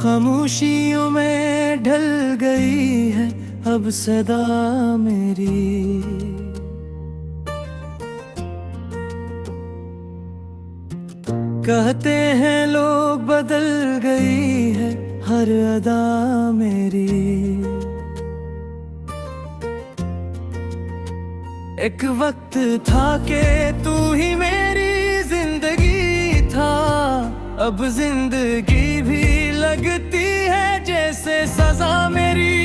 खामोशियों में ढल गई है अब सदा मेरी। कहते हैं लोग बदल गई है हर अदा मेरी। एक वक्त था कि तू ही मेरी जिंदगी था, अब जिंदगी भी लगती है जैसे सजा मेरी।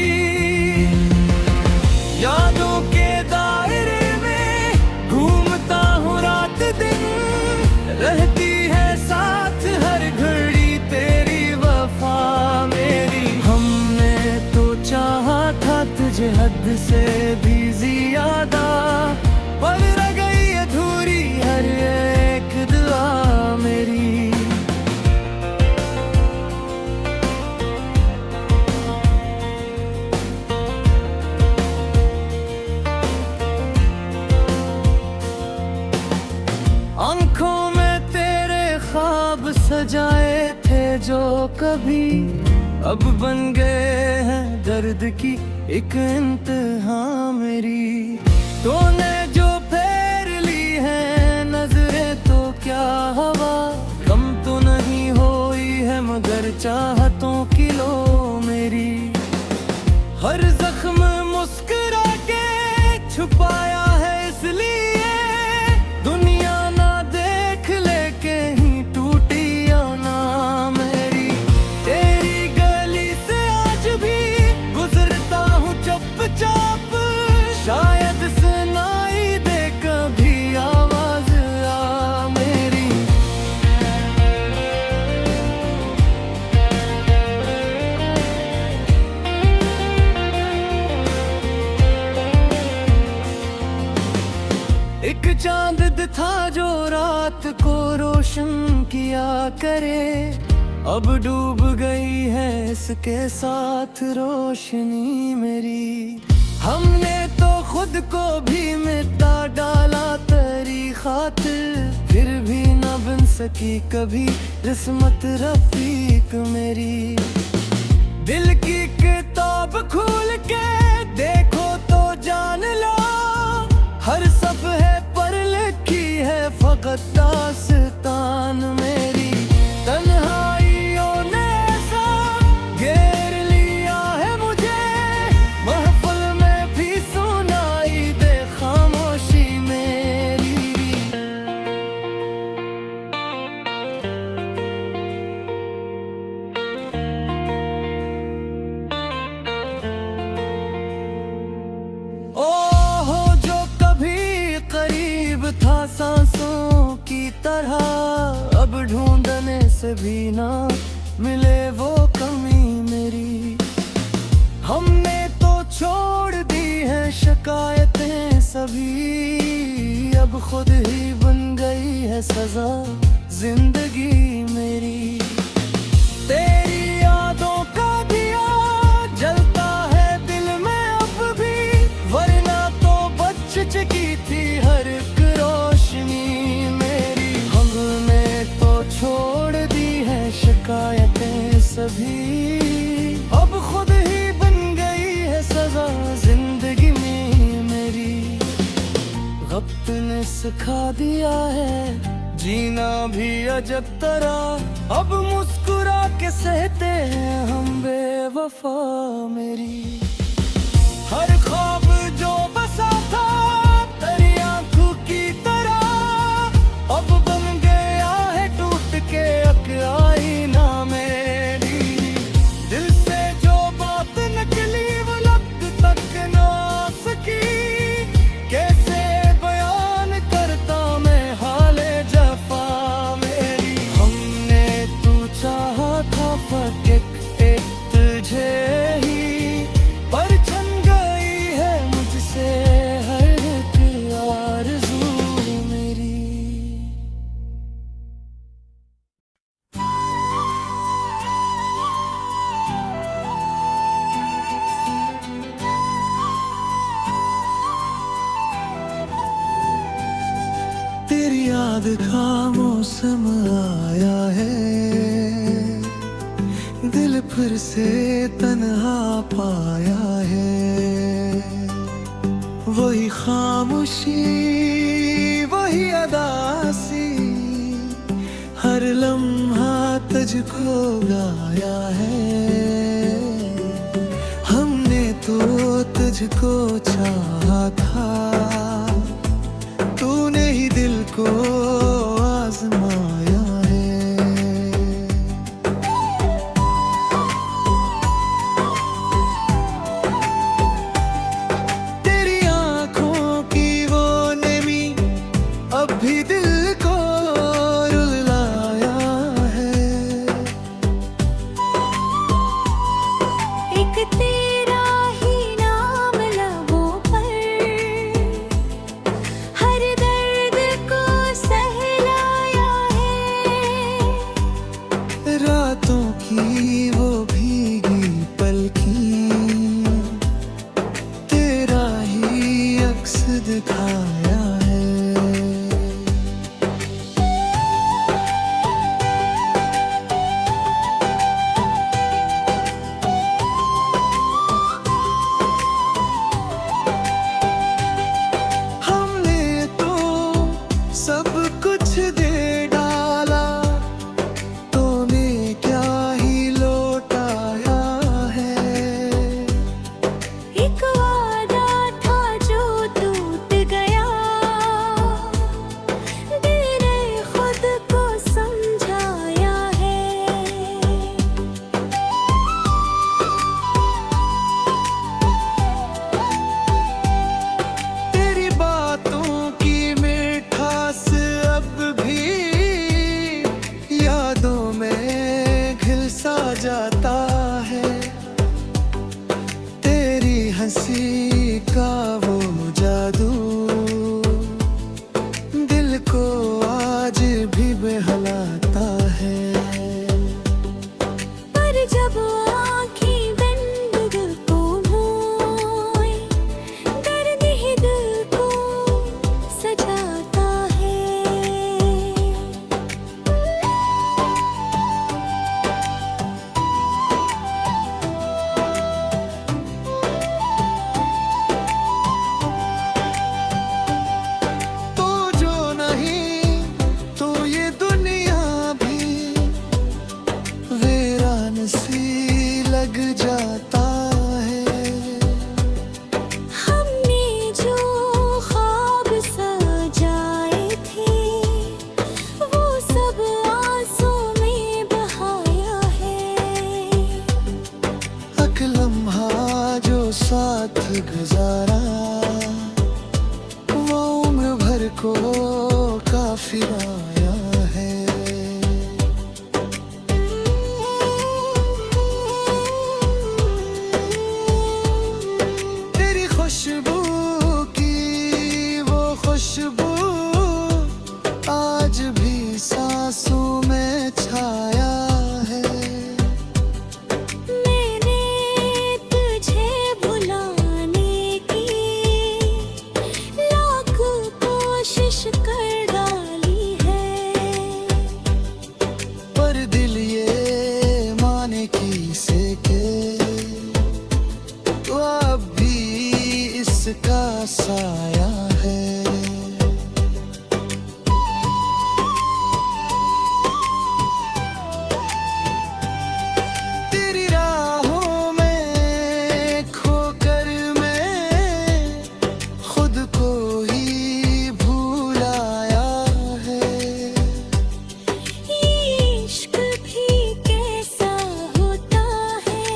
यादों के दायरे में घूमता हूँ रात दिन, रहती है साथ हर घड़ी तेरी वफा मेरी। हमने तो चाहा था तुझे हद से भी ज्यादा, पर रह गई अधूरी हर एक दुआ मेरी। आंखों में तेरे ख्वाब सजाए थे जो कभी, अब बन गए हैं दर्द की एक इंतहा मेरी। तूने जो फेर ली है नजरें तो क्या हवा, कम तो नहीं हुई है मगर चाहतों की लो मेरी। हर जख्म मुस्कुरा के छुपाया है इसलिए, दुनिया ना देख ले कहीं टूटी या ना मेरी। तेरी गली से आज भी गुजरता हूँ चुपचाप, शायद सुनाई दे कभी आवाज आ मेरी। एक चांद था जो रात को रोशन किया करे, अब डूब गई है इसके साथ रोशनी मेरी। हमने तो खुद को भी मिटा डाला तेरी खातिर, फिर भी न बन सकी कभी किस्मत रफीक मेरी। दिल की किताब खोल के देखो तो जान लो, हर सफ़े पर लिखी है फकत दास्तान मेरी। तन्हाइयों ने ऐसा घेर लिया है मुझे, महफिल में भी सुनाई दे खामोशी मेरी। था सांसों की तरह, अब ढूंढने से भी ना मिले वो कमी मेरी। हमने तो छोड़ दी है शिकायतें सभी, अब खुद ही बन गई है सजा जिंदगी मेरी। तेरी यादों का दिया जलता है दिल में अब भी, वरना तो बच चुकी थी हर रोशनी मेरी। हमने तो छोड़ दी है शिकायतें सभी, अब खुद ही बन गई है सजा जिंदगी में मेरी। वक्त ने सिखा दिया है जीना भी अजब तरह, अब मुस्कुरा के सहते हैं हम बेवफा मेरी। हर ख्वाब जो बसा था तेरी आंखों की तरह, अब बन गया है टूट के एक आईना मेरी। दिल से जो बात निकली वो लब तक ना सकी, कैसे बयान करता मैं हाले जफा मेरी। हमने तू चाहा था फकीर एक तुझे ही, पर छन गई है मुझसे हर एक आरज़ू मेरी। तेरी याद का मौसम आया है, दिल फिर से तन्हा पाया है, वही खामोशी वही अदासी, हर लम्हा तुझको गाया है। हमने तो तुझको चाहा था, तूने ही दिल को आजमाया है। तेरी आंखों की वो नमी अब भी दिल को रुलाया है। एक तेरा ही नाम लबों पर हर दर्द को सहलाया है। रातों की वो भीगी पलकी तेरा ही अक्स दिखाया है। हमने तो सब कुछ दे डाला, तूने क्या ही लौटाया है। एक वादा था जो टूट गया, दिल ने खुद को समझाया है। तेरी बातों की मिठास अब भी यादों में घिलसा जाता है। तेरी हंसी का वो जादू दिल को आज भी बहलाता है। पर जब आँखें बंद को मोए, दर्द ही दिल को सजाता है। तो जो नहीं तो ये दुनिया भी वीरान सी लग जाता है। हमने जो ख्वाब सजाए थे, वो सब आंसू में बहाया है। एक लम्हा जो साथ गुजारा वो उम्र भर को काफी आया है। तेरी खुशबू की वो खुशबू आज भी सांसों में छाया है। मैंने तुझे भुलाने की लाख कोशिश कर डाली है। पर दिल ये माने किसे के तो अब भी इसका साया है। तेरी राहों में खोकर मैं खुद को ही भूल आया है। इश्क भी कैसा होता है,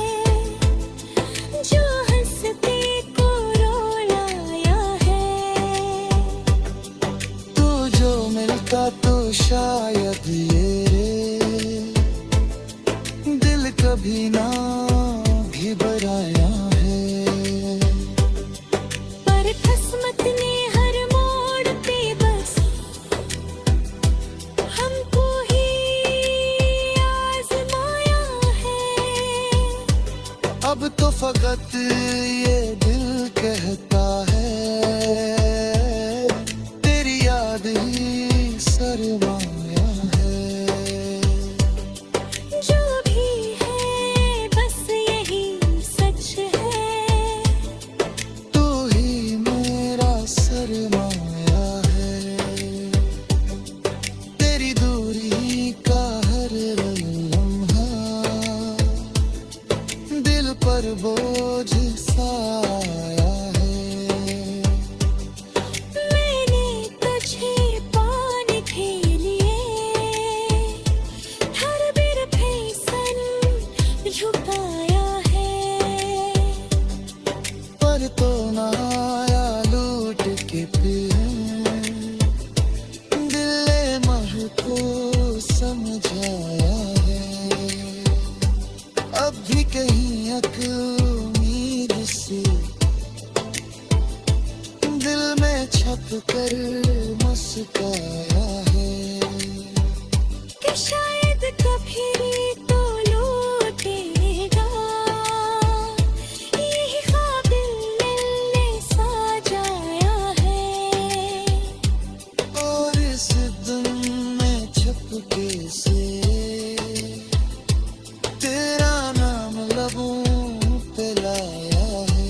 जो हंसते को रुलाया है। तो जो मिलता तो शायद ये दिल कभी ना भी बराया है। पर किस्मत ने हर मोड़ पे बस हमको ही आजमाया है। अब तो फकत ये दिल कहता है, तेरी याद ही सरमाया है। जो भी है बोझ साया है। मैंने तुझे पाने के लिए हर बिर फैसन झुकाया है। पर तो ना आया लूट के फिर दिल मह को समझाया है। अब भी कहीं उम्मीद से दिल में छप कर मुस्काया है कि शायद कभी तो लौटेगा यही ख्वाब दिल ने सजाया है। और इस दिल में छपके से तेरा नाम लबों पे लाया है।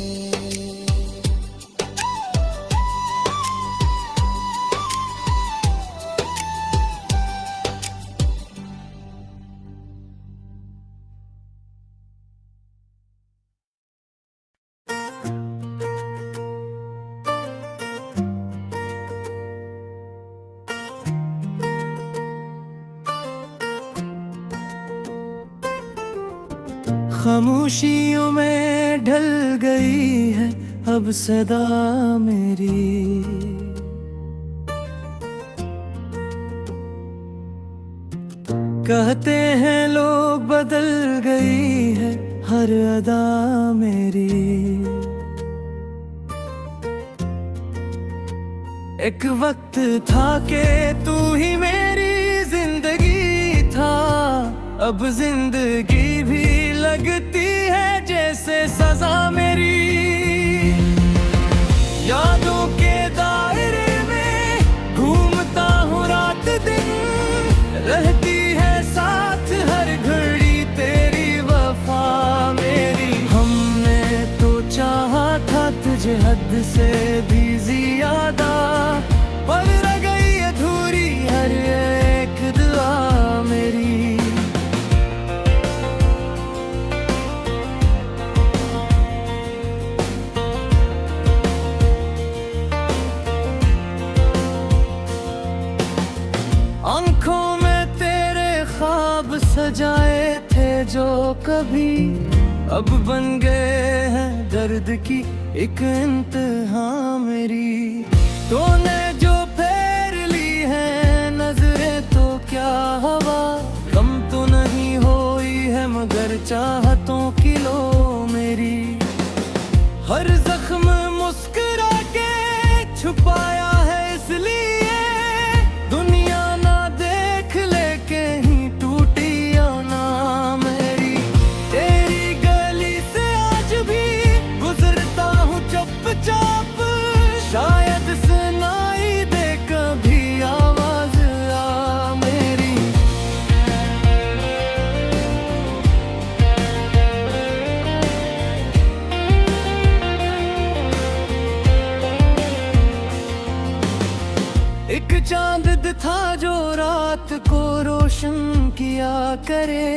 खामोशियों में ढल गई है अब सदा मेरी। कहते हैं लोग बदल गई है हर अदा मेरी। एक वक्त था कि तू ही मेरी जिंदगी था, अब जिंदगी भी लगती है जैसे सजा मेरी। यादों के दायरे में घूमता हूँ रात दिन, रहती है साथ हर घड़ी तेरी वफा मेरी। हमने तो चाहा था तुझे हद से भी ज्यादा, पर रह गई अधूरी हर एक दुआ मेरी। आंखों में तेरे ख्वाब सजाए थे जो कभी, अब बन गए हैं दर्द की एक इंतहा मेरी। तूने जो फेर ली है नजरें तो क्या हवा, कम तो नहीं हुई है मगर चाहतों की लो मेरी। हर जख्म मुस्कुरा के छुपाया है इसलिए, दुनिया ना देख ले कहीं टूटी या ना मेरी। तेरी गली से आज भी गुजरता हूँ चुपचाप, शायद सुनाई दे कभी आवाज आ मेरी। एक चांद था जो रात को रोशन किया करे,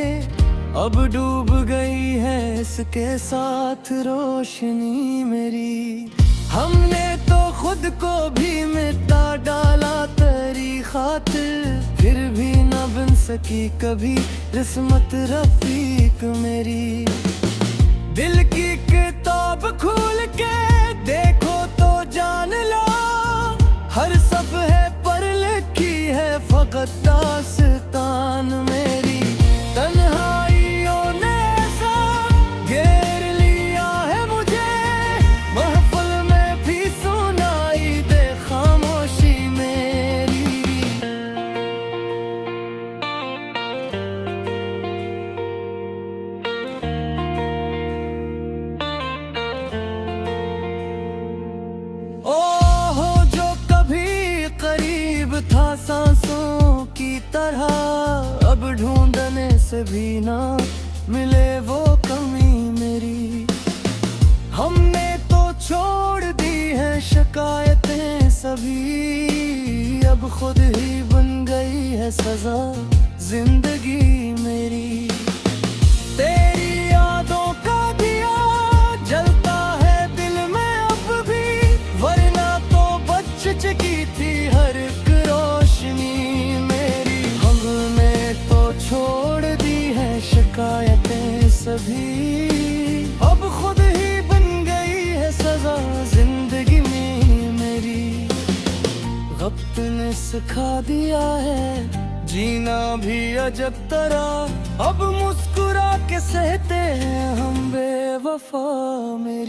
अब डूब गई है इसके साथ रोशनी मेरी। हमने तो खुद को भी मिटा डाला तेरी खातिर, फिर भी न बन सकी कभी किस्मत रफीक मेरी। दिल की किताब खोल के देखो तो जान लो, हर सफ़े पर लिखी है फकत दास्तान मेरी। तन्हाइयों ने ऐसा घेर लिया है मुझे, महफिल में भी सुनाई दे खामोशी मेरी। था सांसों की तरह, अब ढूंढने से भी ना मिले वो कमी मेरी। हमने तो छोड़ दी है शिकायतें सभी, अब खुद ही बन गई है सजा जिंदगी मेरी। तेरी यादों का दिया सिखा दिया है, जीना भी अजब तरह अब मुस्कुरा के सहते हैं हम बेवफा में।